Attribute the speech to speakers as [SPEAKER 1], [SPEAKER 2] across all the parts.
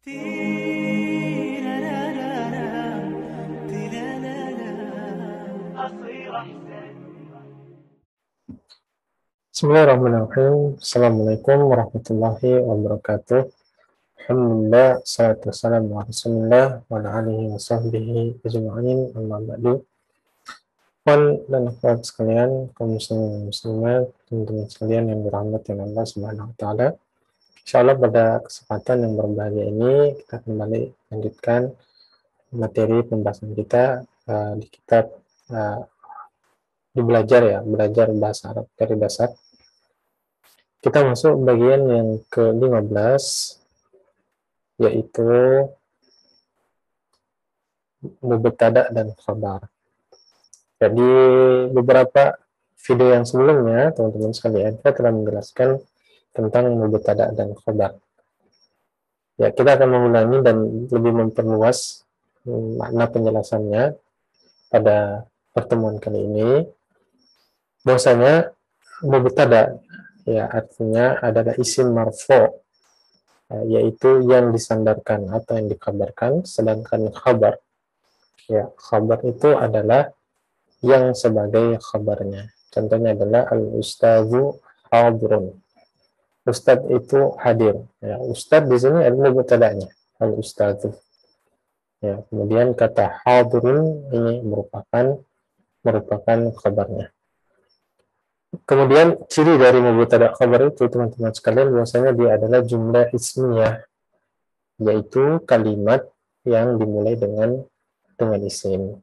[SPEAKER 1] Bismillahirrahmanirrahim. Assalamualaikum warahmatullahi wabarakatuh. Alhamdulillah, salatu wassalamu ala rasulillah wa ala alihi wa sahbihi ajma'in, amma ba'du. Ikhwan dan akhwat sekalian, kaum muslimin dan muslimat, teman-teman sekalian yang dirahmati oleh Allah Subhanahu wa taala. Insyaallah pada kesempatan yang berbahagia ini kita kembali lanjutkan materi pembahasan kita di kitab belajar bahasa Arab dari dasar. Kita masuk bagian yang ke-15, yaitu mubtada dan khabar. Jadi beberapa video yang sebelumnya, teman-teman sekalian, kita telah menjelaskan tentang mubtada dan khabar. Ya, kita akan mengulangi dan lebih memperluas makna penjelasannya pada pertemuan kali ini. Bahwasanya mubtada ya artinya adalah isim marfu, yaitu yang disandarkan atau yang dikabarkan, sedangkan khabar itu adalah yang sebagai khabarnya. Contohnya adalah al-ustadzu hadirun. Ustadz itu hadir. Ya, ustadz di sini adalah mubtada'nya, al-ustadzu. Ya, kemudian kata hadirun ini merupakan khabarnya. Kemudian ciri dari mubtada khabar itu, teman-teman sekalian, bahwasanya dia adalah jumlah ismiyah, yaitu kalimat yang dimulai dengan isim.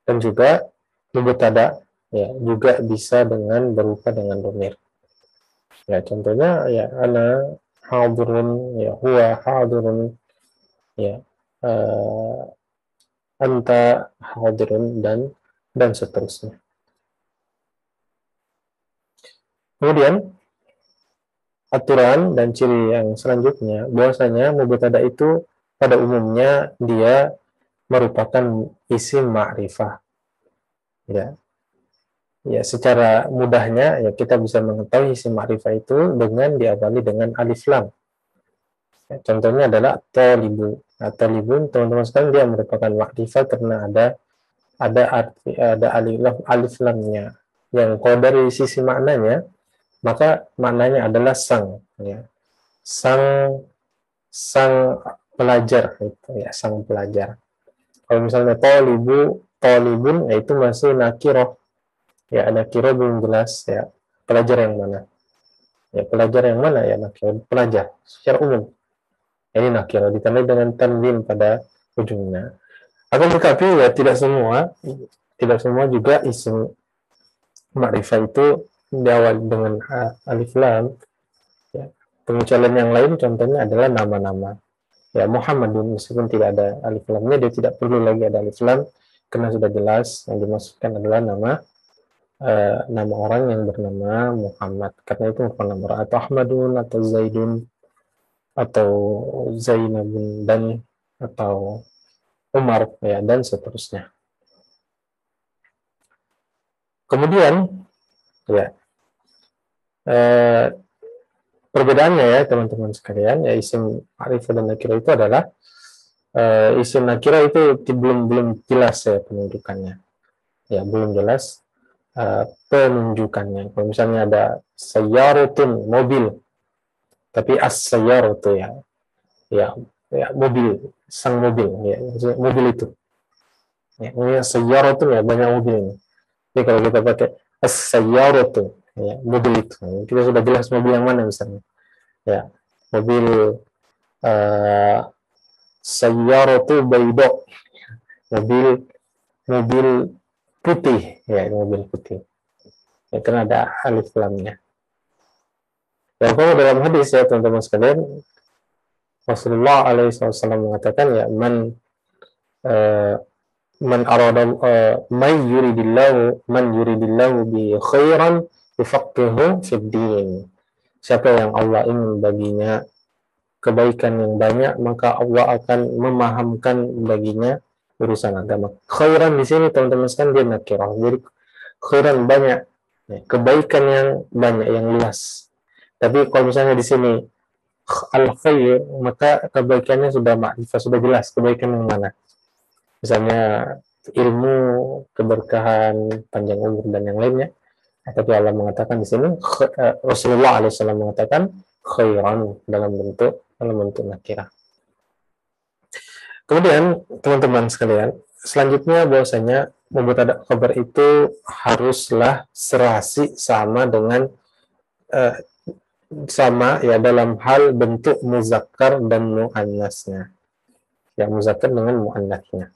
[SPEAKER 1] Dan juga mubtada ya juga bisa berupa dengan dhamir. Ya, contohnya ya ana hadirun, ya huwa hadirun, ya anta hadirun, dan seterusnya. Kemudian aturan dan ciri yang selanjutnya, bahwasanya mubtada itu pada umumnya dia merupakan isim ma'rifah. Ya, secara mudahnya ya kita bisa mengetahui isim ma'rifah itu dengan diawali dengan alif lam. Ya, contohnya adalah talibu. Nah, talibun, teman-teman sekalian, dia merupakan ma'rifah karena ada alif lamnya. Yang kalau dari sisi maknanya, maka maknanya adalah sang, ya. Sang pelajar itu, ya, sang pelajar. Kalau misalnya talibun, ya itu masih nakirah. Ya, nakirah belum jelas, ya. Pelajar yang mana? Ya, pelajar yang mana? Ya, nakirah pelajar secara umum. Ini nakirah ditandai dengan tanwin pada ujungnya. Akan tetapi ya tidak semua juga isim ma'rifah itu diawali dengan alif lam. Ya. Pengecualian yang lain contohnya adalah nama-nama. Ya, Muhammadun, meskipun tidak ada alif lamnya, dia tidak perlu lagi ada alif lam karena sudah jelas yang dimaksudkan adalah nama orang yang bernama Muhammad. Karena itu bukan nama orang, atau Ahmadun, atau Zaidun, atau Zainabun, dan atau Umar, ya, dan seterusnya. Kemudian ya perbedaannya ya teman-teman sekalian, ya isim ma'rifah dan nakirah itu adalah isim nakirah itu belum jelas ya penunjukannya. Ya, belum jelas penunjukannya. Kalau misalnya ada sayyaratun, mobil, tapi as-sayyaratu ya mobil, sang mobil, ya mobil itu. Ya, ini sayyaratun, ya banyak mobil ini. Jadi kalau kita pakai as-sayyaratu, ya mobil itu, kita sudah jelas mobil yang mana misalnya. Ya, mobil sayyaratu bayda, mobil putih, ya mobil putih. Ya, karena ada alif lamnya. Dan kalau dalam hadis ya teman-teman sekalian, Rasulullah SAW mengatakan ya man yuridillahu bi khairan yufaqihuhu fid din. Siapa yang Allah ingin baginya kebaikan yang banyak, maka Allah akan memahamkan baginya urusan agama. Khairan di sini teman-teman sekalian dia nakirah. Jadi khairan banyak, kebaikan yang banyak, yang luas. Tapi kalau misalnya di sini al-khair, maka kebaikannya sudah ma'rifah, sudah jelas kebaikan yang mana. Misalnya ilmu, keberkahan, panjang umur dan yang lainnya. Tapi Allah mengatakan di sini, Rasulullah SAW mengatakan khairan dalam bentuk nakirah. Kemudian teman-teman sekalian, selanjutnya bahwasanya mubtada khabar itu haruslah serasi sama dengan sama ya dalam hal bentuk muzakkar dan muannasnya. Ya, muzakkar dengan muannasnya.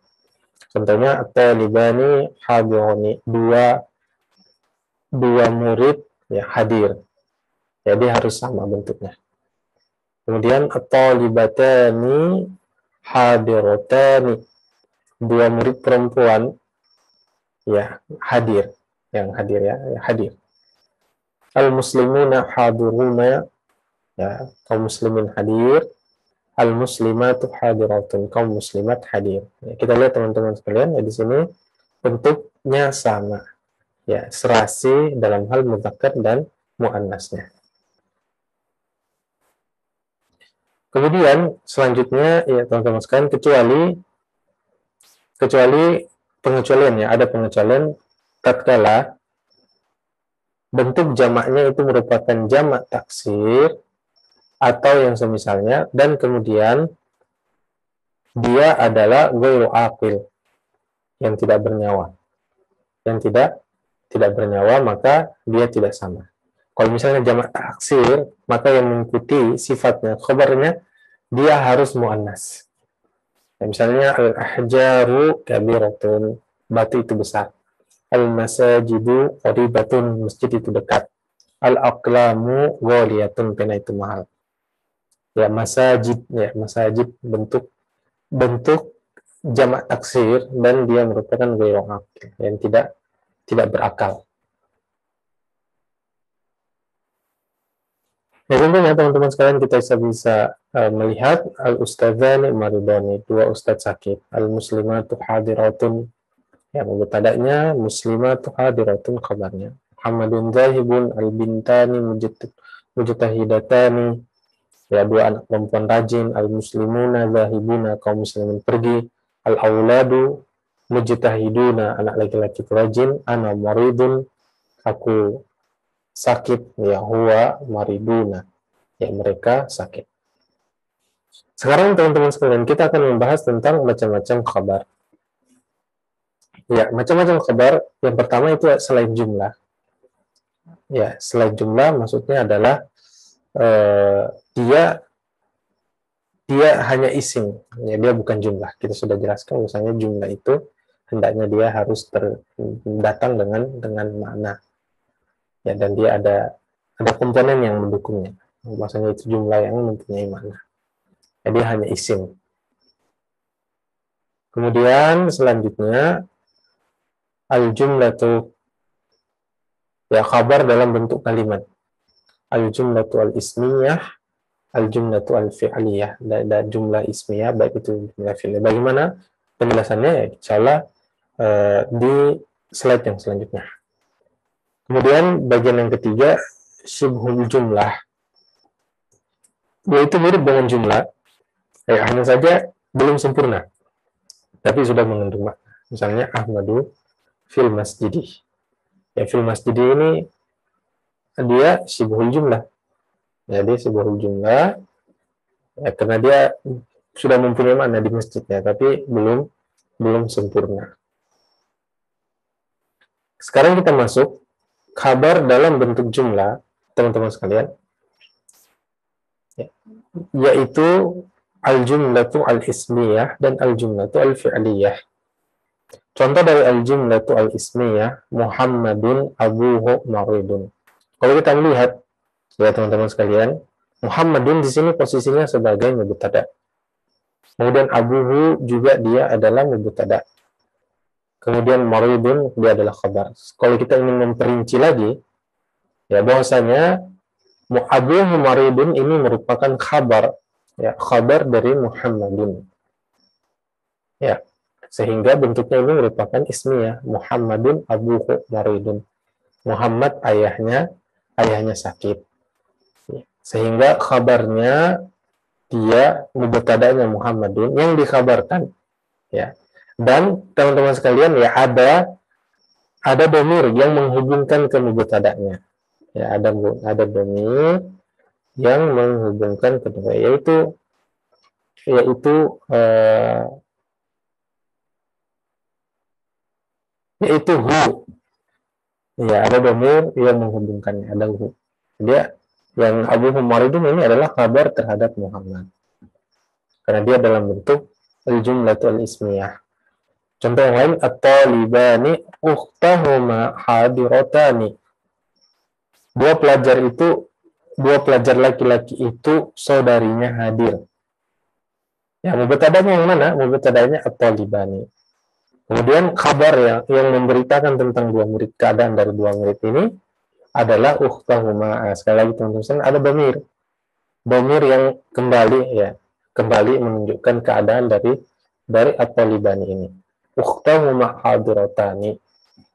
[SPEAKER 1] Contohnya at-talibani hadirani, dua murid ya hadir. Jadi harus sama bentuknya. Kemudian at-talibatani hadiratani, dua murid perempuan ya hadir, yang hadir ya hadir. Al-muslimuna hadiruna, ya kaum muslimin hadir. Al-muslimatu hadiratun, kaum muslimat hadir. Ya, kita lihat teman-teman sekalian ya di sini bentuknya sama. Ya, serasi dalam hal mudzakkar dan muannasnya. Kemudian selanjutnya ya teman-teman sekalian, kecuali pengecualian ya, ada pengecualian tatkala bentuk jamaknya itu merupakan jamak taksir atau yang semisalnya, dan kemudian dia adalah ghairu aqil, yang tidak bernyawa. Yang tidak bernyawa, maka dia tidak sama. Kalau misalnya jamak taksir, maka yang mengikuti sifatnya, khabarnya, dia harus muannas. Ya, misalnya al-ahjaru kabiratun, batu itu besar. Al-masajidu qaribatun, masjid itu dekat. Al-aqlamu ghaliyatun, pena itu mahal. Ya, masajid bentuk jamak taksir dan dia merupakan ghairu aqil, yang tidak berakal. Ya, tentunya teman-teman sekalian kita bisa melihat al-ustadzani maridani, dua ustadz sakit. Al-muslimatu hadiratun, ya mubtada'nya, muslimatu hadiratun khabarnya. Muhammadun zahibun, al-bintani mujtahidatani, ya dua anak perempuan rajin. Al-muslimuna zahibuna, kaum muslimin pergi. Al-auladu mujtahiduna, anak laki-laki rajin. Ana maridun, aku sakit, ya huwa mariduna, ya mereka sakit. Sekarang teman-teman sekalian, kita akan membahas tentang macam-macam khabar. Ya, macam-macam khabar. Yang pertama itu selain jumlah. Ya, selain jumlah maksudnya adalah dia hanya isim, ya dia bukan jumlah. Kita sudah jelaskan misalnya jumlah itu hendaknya dia harus datang dengan makna. Ya, dan dia ada komponen yang mendukungnya. Maksudnya itu jumlah yang mempunyai makna. Jadi hanya isim. Kemudian selanjutnya al-jumlatu, ya khabar dalam bentuk kalimat. Al-jumlatu al-ismiyah, al-jumlatu al-fi'liyah. Dan jumlah ismiyah baik itu jumlah fi'liyah. Bagaimana penjelasannya ya insyaallah di slide yang selanjutnya. Kemudian bagian yang ketiga, syibhul jumlah, yaitu mirip dengan jumlah, hanya saja belum sempurna, tapi sudah mengandung makna. Misalnya Ahmadu fil masjidi. Ya, fil masjidi ini dia syibhul jumlah. Ya, dia syibhul jumlah, ya, karena dia sudah mempunyai makna di masjidnya, tapi belum sempurna. Sekarang kita masuk kabar dalam bentuk jumlah, teman-teman sekalian, ya, yaitu al-jumlatu al-ismiyah dan al-jumlatu al-fi'liyah. Contoh dari al-jumlatu al-ismiyah, Muhammadun abuhu maridun. Kalau kita melihat, ya teman-teman sekalian, Muhammadun di sini posisinya sebagai mubtada. Kemudian abuhu juga dia adalah mubtada. Kemudian maridun dia adalah khabar. Kalau kita ingin memperinci lagi, ya bahwasanya abuhu maridun ini merupakan khabar, ya khabar dari Muhammadun. Ya, sehingga bentuknya ini merupakan ismiyah, Muhammadun abuhu maridun. Muhammad ayahnya sakit. Ya. sehingga kabarnya dia mubtada'nya Muhammadun yang dikabarkan, ya. Dan teman-teman sekalian, ya, ada dhamir yang menghubungkan ke mubtada'nya, ya, ada dhamir yang menghubungkan kedua, yaitu eh, yaitu hu, ya, ada dhamir yang menghubungkannya, ada hu. Dia yang Abu Humaridun ini adalah kabar terhadap Muhammad karena dia dalam bentuk al-jumlatul ismiyah. Contoh yang lain, at-talibani ukhtahuma hadiratani. Dua pelajar laki-laki itu saudarinya hadir. Ya, mubtada'nya yang mana? Mubtada'nya at-talibani. Kemudian kabar yang memberitakan tentang dua murid, keadaan dari dua murid ini adalah ukhtahuma. Sekali lagi teman-teman, ada dhamir yang kembali menunjukkan keadaan dari at-talibani ini. Ukhtahuma hadiratani.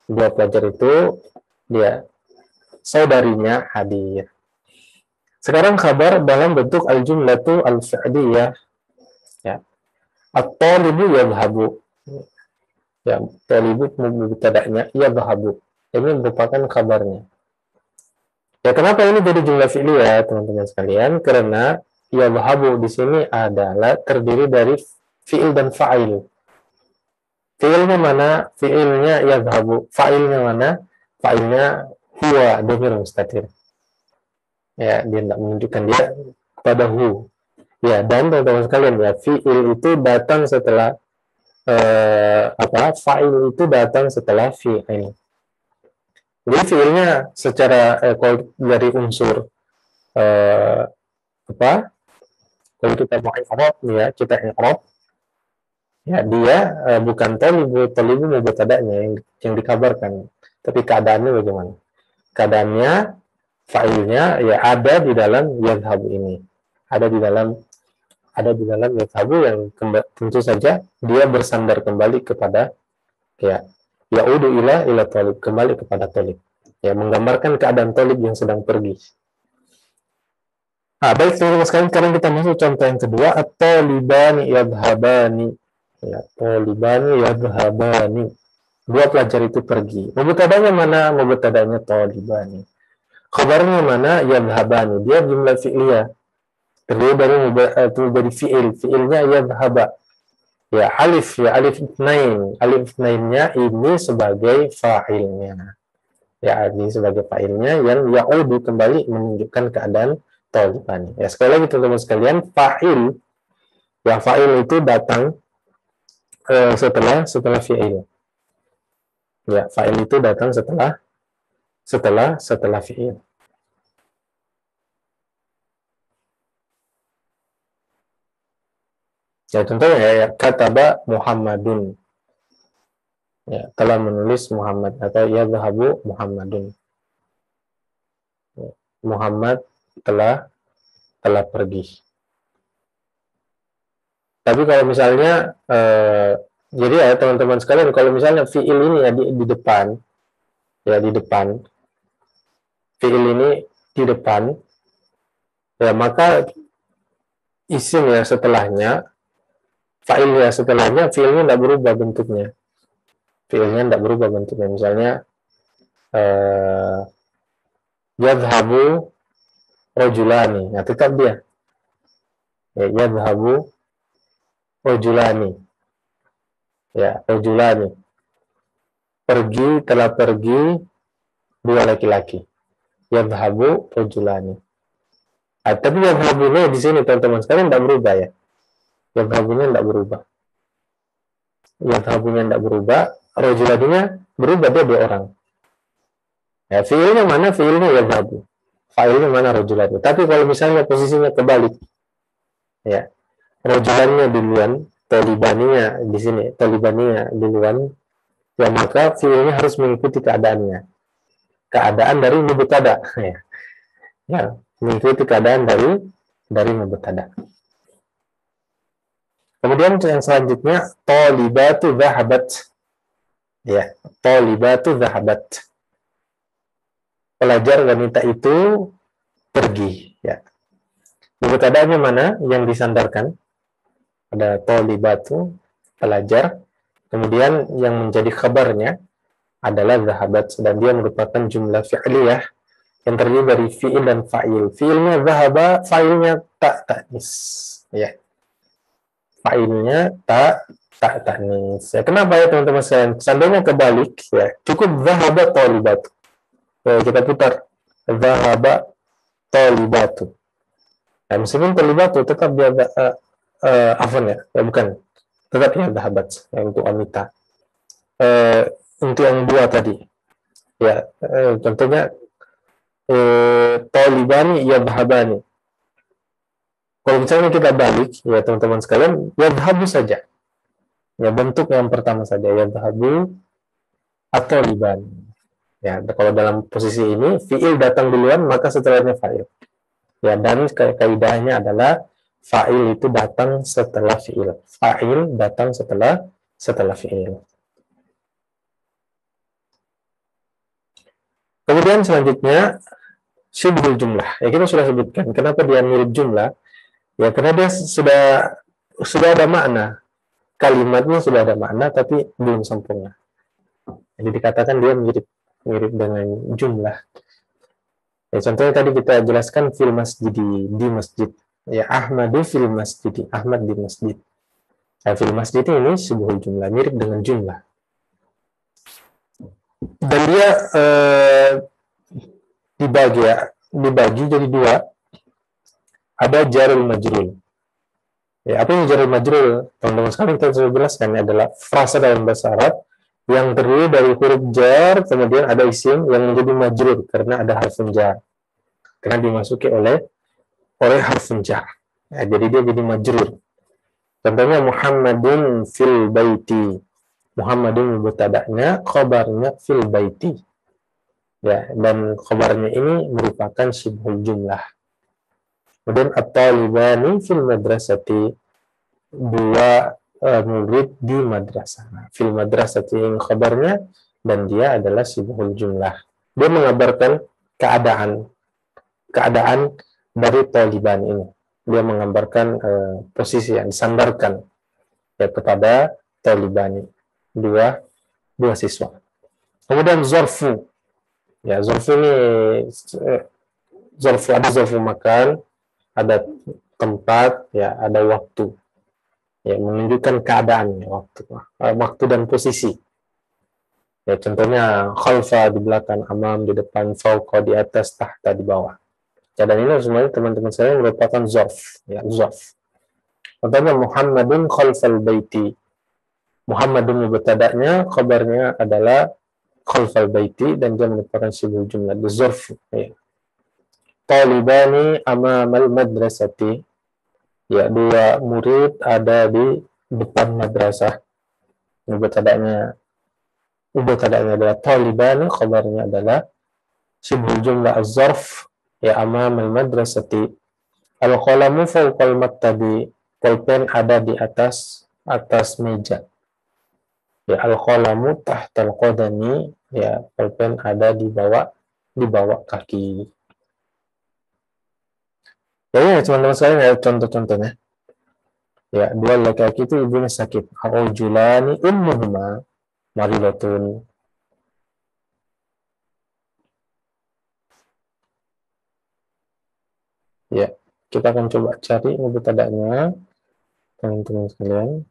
[SPEAKER 1] Dua pelajar itu dia saudarinya hadir. Sekarang kabar dalam bentuk al-jumlatu al-fi'liyah. Ya. At-talibu yadhhabu. Ya, talibu mubtada'nya yadhhabu. Ini merupakan kabarnya. Ya, kenapa ini jadi jumlah fi'liyah, teman-teman sekalian? Karena yadhhabu di sini adalah terdiri dari fi'il dan fa'il. Fi'ilnya mana? Fi'ilnya yadhhabu. Fa'ilnya mana? Fa'ilnya huwa, dhamir mustatir. Ya, dia tidak menunjukkan dia pada hu. Ya, dan teman-teman sekalian, ya, fi'il itu datang setelah fa'il itu datang setelah fi'il. Jadi fi'ilnya secara kalau dari unsur kalau kita mau i'rab, ya, kita i'rab, ya, dia bukan talibu mubtada'nya yang dikabarkan, tapi keadaannya bagaimana? Keadaannya fa'ilnya, ya, ada di dalam yadhhabu ini, ada di dalam yadhhabu yang tentu saja dia bersandar kembali kepada, ya, ya'udu ila talib, kembali kepada talib, ya, menggambarkan keadaan talib yang sedang pergi. Baik teman-teman sekalian, sekarang kita masuk contoh yang kedua, at-talibani yadhhabani. Ya, talibani yadhhabani. Dua pelajar itu pergi. Mubtada'nya mana? Mubtada'nya talibani. Khabarnya mana? Yadhhabani. Dia jumlah fi'liyah. Terdiri dari fi'il. Fi'ilnya yadhhaba. Ya, alif ithnain. Alif ithnainnya ini sebagai fa'ilnya. Ya, ini sebagai fa'ilnya yang ya'udu kembali menunjukkan keadaan talibani. Ya, sekali lagi teman-teman sekalian, fa'il. Ya, fa'il itu datang setelah fi'il. Ya, fa'il itu datang setelah fi'il. Ya, contohnya, ya, kataba Muhammadun. Ya, telah menulis Muhammad, atau yadhhabu Muhammadun. Ya, Muhammad telah pergi. Tapi kalau misalnya jadi, ya, teman-teman sekalian, kalau misalnya fi'il ini, ya, di depan, ya, di depan, fi'il ini di depan, ya, maka isim ya setelahnya, fa'il ya setelahnya, fi'ilnya tidak berubah bentuknya. Fi'ilnya tidak berubah bentuknya. Misalnya yadhhabu rajulani. Nah, tetap dia. Ya, yadhhabu rajulani. Ya, rajulani. Telah pergi dua laki-laki. Yadhhabu rajulani. Tapi yadhhabunya di sini teman-teman sekalian tidak berubah, ya. Yadhhabunya tidak berubah. Yadhhabunya tidak berubah. Rajulaninya berubah, dia dua orang. Ya, fi'ilnya mana? Fi'ilnya yadhhabu. Fa'ilnya mana? Rajulani. Tapi kalau misalnya posisinya kebalik, ya, rajulannya duluan, talibaninya di sini, talibaninya duluan, ya, maka fi'ilnya harus mengikuti keadaannya. Keadaan dari mubtada, ya. Ya, mengikuti keadaan dari mubtada. Kemudian yang selanjutnya, talibatu dhahabat. Ya, talibatu dhahabat. Pelajar wanita itu pergi, ya. mubtada'nya mana yang disandarkan? Ada talibatu, pelajar. Kemudian yang menjadi khabarnya adalah zahabat, dan dia merupakan jumlah fi'liyah yang terdiri dari fi'il dan fa'il. Fi'ilnya zahaba, fa'ilnya ta'nis. Ya. Fa'ilnya ta'nis. Ya, kenapa ya teman-teman sekalian? Seandainya kebalik, ya, cukup zahaba talibatu. Ya, kita putar. Zahaba talibatu. Nah, meskipun talibatu tetap dia afwan ya, bukan. Tetap ya zahabat ya, untuk wanita. Untuk yang dua tadi. Ya, contohnya talibani ya zahabani. Kalau misalnya kita balik, ya teman-teman sekalian, ya zahabu saja. Ya, bentuk yang pertama saja, ya zahabu atau liban. Ya, kalau dalam posisi ini fiil datang duluan, maka setelahnya fa'il. Ya, dan kaidahnya adalah fa'il itu datang setelah fiil. Fa'il datang setelah fiil. Kemudian selanjutnya syibhul jumlah. Ya, kita sudah sebutkan kenapa dia mirip jumlah. Ya, karena dia sudah ada makna. Kalimatnya sudah ada makna tapi belum sempurna. Jadi dikatakan dia mirip dengan jumlah. Ya, contohnya tadi kita jelaskan fil masjidi, di masjid. Ya, Ahmadu fil masjidi, Ahmad di masjid. Nah, fil masjid ini sebuah jumlah, mirip dengan jumlah. Dan dia dibagi jadi dua. Ada jarul majrul. Ya, apa yang jarul majrul? Teman-teman sekalian kita sudah jelaskan adalah frasa dalam bahasa Arab yang terdiri dari huruf jar, kemudian ada isim yang menjadi majrur karena ada harfun jar. Karena dimasuki oleh harfun jar. Ya, jadi dia jadi majrur. Contohnya Muhammadun fil baiti. Muhammadun mubtada'nya, khabarnya fil baiti. Ya, dan khabarnya ini merupakan syibhul jumlah. Kemudian at-talibani fil madrasati, dua murid di madrasah. Fil madrasati yang khabarnya, dan dia adalah syibhul jumlah. Dia mengabarkan keadaan dari taliban ini. Dia menggambarkan posisi yang disandarkan ya kepada talibani, dua siswa. Kemudian zorfu. Ya, zorfu ini ada zorfu makan, ada tempat, ya, ada waktu. Ya, menunjukkan keadaan waktu dan posisi. Ya, contohnya khalfa di belakang, amam di depan, fauqa di atas, tahta di bawah. Ya, dan ini semuanya teman-teman saya merupakan zorf, ya, zorf. Contohnya Muhammadun khalfal baiti. Muhammadun mubtada'nya, khabarnya adalah khalfal baiti, dan dia merupakan syibhul jumlah, zorf. Ya. Talibani amamal madrasati. Ya, dua murid ada di depan madrasah. Mubtada'nya adalah talibani, khabarnya adalah syibhul jumlah az-zarf, ya, amamal madrasati. Al-qalamu fawqal maktabi. Pulpen ada di atas meja. Ya, al-qalamu tahtal qadami. Ya, pulpen ada di bawah kaki. Ya, teman-teman sekalian, ya, contoh-contohnya. Ya, dua laki-laki itu ibunya sakit. Ar-rajulani ummuhuma maridatun. Ya, kita akan coba cari mubtada'nya, teman-teman sekalian.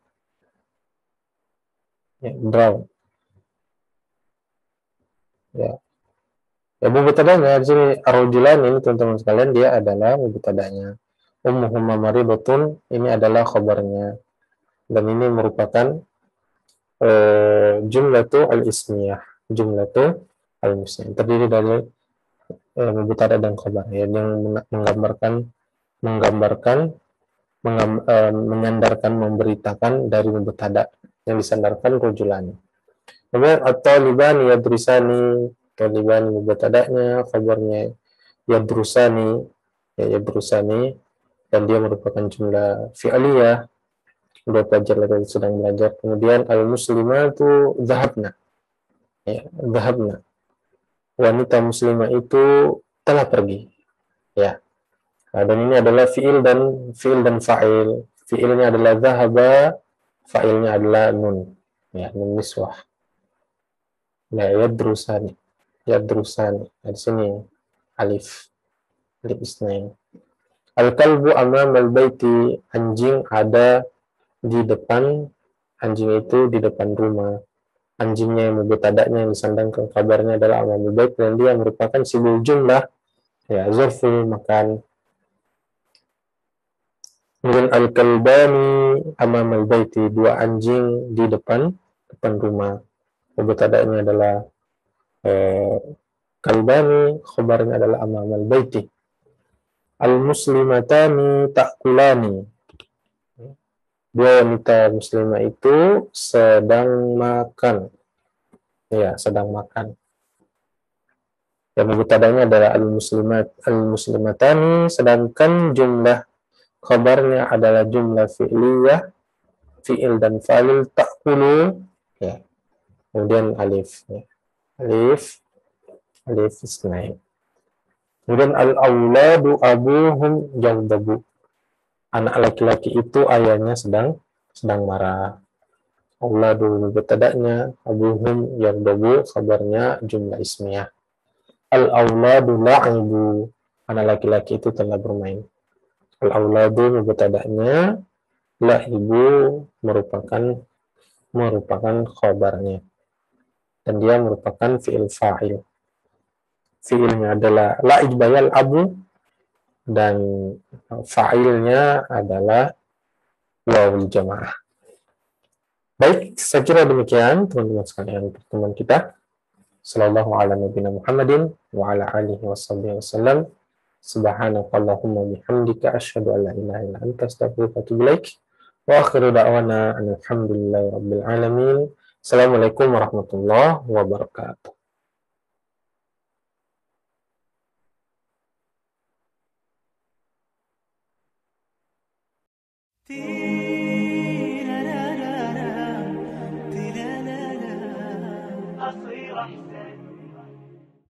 [SPEAKER 1] Ya, draw. Ya. Ya, mubtada'nya di sini ar-rajulan ini, teman-teman sekalian, dia adalah mubtada'nya. Ummuhuma maridatun ini adalah khabarnya. Dan ini merupakan jumlatu al-ismiyah. Jumlatu al-ismiyah. Terdiri dari mubtada' dan khabar, ya, yang menyandarkan, memberitakan dari mubtada' yang disandarkan rajulani. Kemudian at-talibani yadrisani, talibani mubtada'nya, khabarnya yadrusani, ya, yadrusani, dan dia merupakan jumlah fi'liyah, dua pelajar lagi sedang belajar. Kemudian al-muslimatu dhahabna, ya, dhahabna, wanita muslimah itu telah pergi, ya. Nah, dan ini adalah fiil dan fa'il. Fiilnya adalah zahaba, fa'ilnya adalah nun. Ya, nun niswah. Ya, yadrusani. Nah, di sini alif isnain. Al-kalbu amamal baiti, anjing ada di depan, anjing itu di depan rumah. Anjingnya yang mubtada'nya yang disandangkan kabarnya adalah amamal bait, dan dia merupakan sibul jumlah, ya, zarful makan. Kemudian al-kalbani amamal baiti, dua anjing di depan rumah. Mubtada'nya adalah kalbani, khabarnya adalah amamal baiti. Al-muslimatani ta'kulani, dua wanita muslimah itu sedang makan. Ya, sedang makan. Yang mubtada'nya adalah al-muslimatani, sedangkan jumlah khabarnya adalah jumlah fi'liyah, fi'il dan fa'il, ta'kulu, ya. Kemudian alif, ya. Alif isnain. Kemudian al-auladu abuhum jawdabu, anak laki-laki itu ayahnya sedang marah. Auladu mubtada'nya, abuhum jawdabu khabarnya jumlah ismiyah. Al-auladu la'ibu, anak laki-laki itu telah bermain. Al-auladu mubtada'nya, la'ibu merupakan khabarnya, dan dia merupakan fi'il fa'il. Fi'ilnya adalah la'ib bayal abu, dan fa'ilnya adalah wawul jamaah. Baik, saya kira demikian teman-teman sekalian pertemuan kita. Sallallahu ala nabiyina Muhammadin wa ala alihi wasallam. Subhanakallahumma bihamdika asyhadu an la ilaha illa anta astaghfiruka wa atubu ilaik. Wa akhiru da'wana alhamdulillahi rabbil alamin. Assalamualaikum warahmatullahi wabarakatuh.
[SPEAKER 2] Ti